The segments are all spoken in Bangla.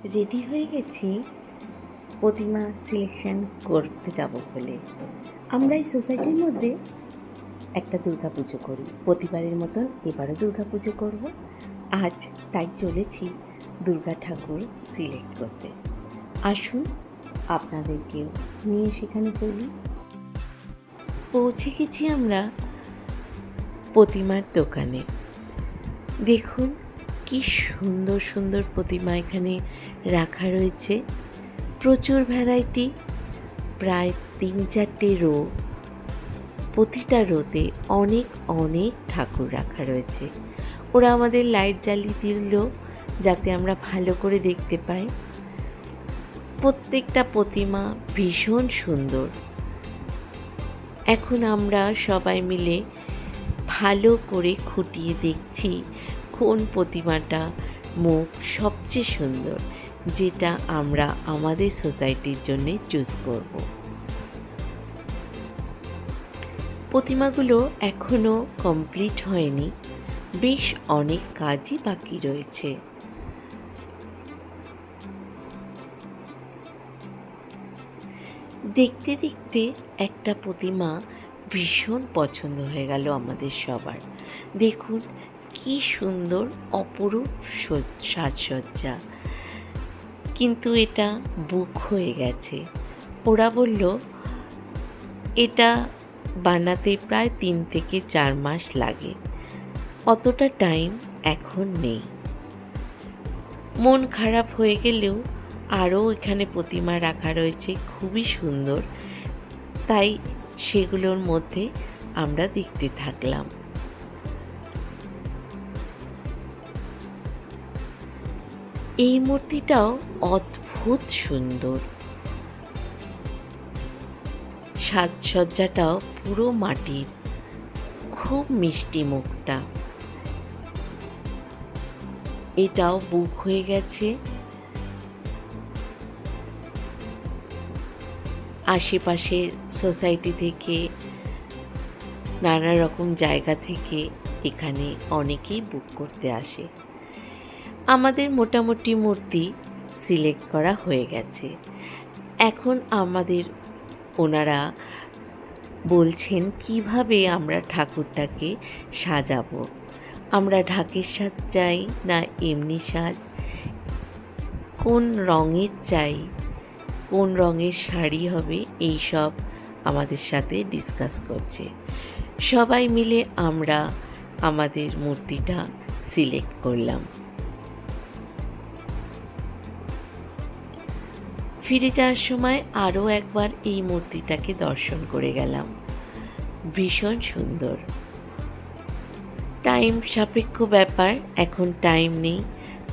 রেডি হয়ে গেছি প্রতিমা সিলেকশন করতে যাব বলে। আমরা এই সোসাইটির মধ্যে একটা দুর্গাপুজো করি, প্রতিবারের মতন এবারও দুর্গাপুজো করব। আজ তাই চলেছি দুর্গা ঠাকুর সিলেক্ট করতে। আসুন আপনাদেরকেও নিয়ে সেখানে চলি। পৌঁছে গেছি আমরা প্রতিমার দোকানে। দেখুন কি সুন্দর সুন্দর প্রতিমা এখানে রাখা রয়েছে, প্রচুর ভ্যারাইটি, প্রায় 3-4টে রো, প্রতিটা রোতে অনেক অনেক ঠাকুর রাখা রয়েছে। ওরা আমাদের লাইট জ্বালিয়ে দিল যাতে আমরা ভালো করে দেখতে পাই। প্রত্যেকটা প্রতিমা ভীষণ সুন্দর। এখন আমরা সবাই মিলে ভালো করে খুঁটিয়ে দেখছি কোন প্রতিমাটা মুখ সবচেয়ে সুন্দর, যেটা আমরা আমাদের সোসাইটির জন্য চুজ করব। প্রতিমাগুলো এখনও কমপ্লিট হয়নি, বেশ অনেক কাজই বাকি রয়েছে। দেখতে দেখতে একটা প্রতিমা ভীষণ পছন্দ হয়ে গেল আমাদের সবার। দেখুন কি সুন্দর অপরূপ সাজসজ্জা, কিন্তু এটা বুক হয়ে গেছে। ওরা বলল এটা বানাতে প্রায় 3 থেকে 4 মাস লাগে, অতটা টাইম এখন নেই। মন খারাপ হয়ে গেলেও আরও এখানে প্রতিমা রাখা রয়েছে খুবই সুন্দর, তাই সেগুলোর মধ্যে আমরা দেখতে থাকলাম। এই মূর্তিটাও অদ্ভুত সুন্দর, সাজসজ্জাটাও পুরো মাটির, খুব মিষ্টি মুখটা। এটাও বুক হয়ে গেছে। আশেপাশের সোসাইটি থেকে, নানা রকম জায়গা থেকে এখানে অনেকেই বুক করতে আসে। আমাদের মোটামুটি মূর্তি সিলেক্ট করা হয়ে গেছে। এখন আমাদের ওনারা বলছেন কিভাবে আমরা ঠাকুরটাকে সাজাবো। আমরা ঢাকের সাজ চাই না এমনি সাজ, কোন রঙের চাই, কোন রঙের শাড়ি হবে, এই সব আমাদের সাথে ডিসকাস করছে। সবাই মিলে আমরা আমাদের মূর্তিটা সিলেক্ট করলাম। ফিরে যাওয়ার সময় আরও একবার এই মূর্তিটাকে দর্শন করে গেলাম, ভীষণ সুন্দর। টাইম সাপেক্ষ ব্যাপার, এখন টাইম নেই,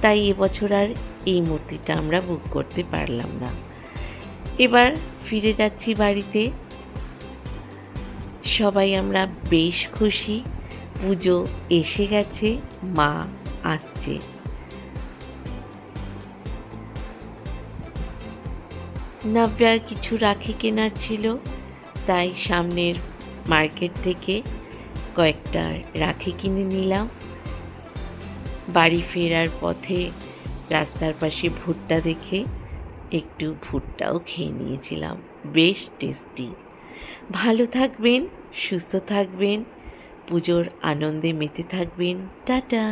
তাই এবছর আর এই মূর্তিটা আমরা বুক করতে পারলাম না। এবার ফিরে যাচ্ছি বাড়িতে। সবাই আমরা বেশ খুশি, পুজো এসে গেছে, মা আসছে। নাব্যার কিছু রাখি কেনার ছিল, তাই সামনের মার্কেট থেকে কয়েকটা রাখি কিনে নিলাম। বাড়ি ফেরার পথে রাস্তার পাশে ভুট্টা দেখে একটু ভুট্টাও খেয়ে নিয়েছিলাম, বেশ টেস্টি। ভালো থাকবেন, সুস্থ থাকবেন, পুজোর আনন্দে মেতে থাকবেন। টাটা।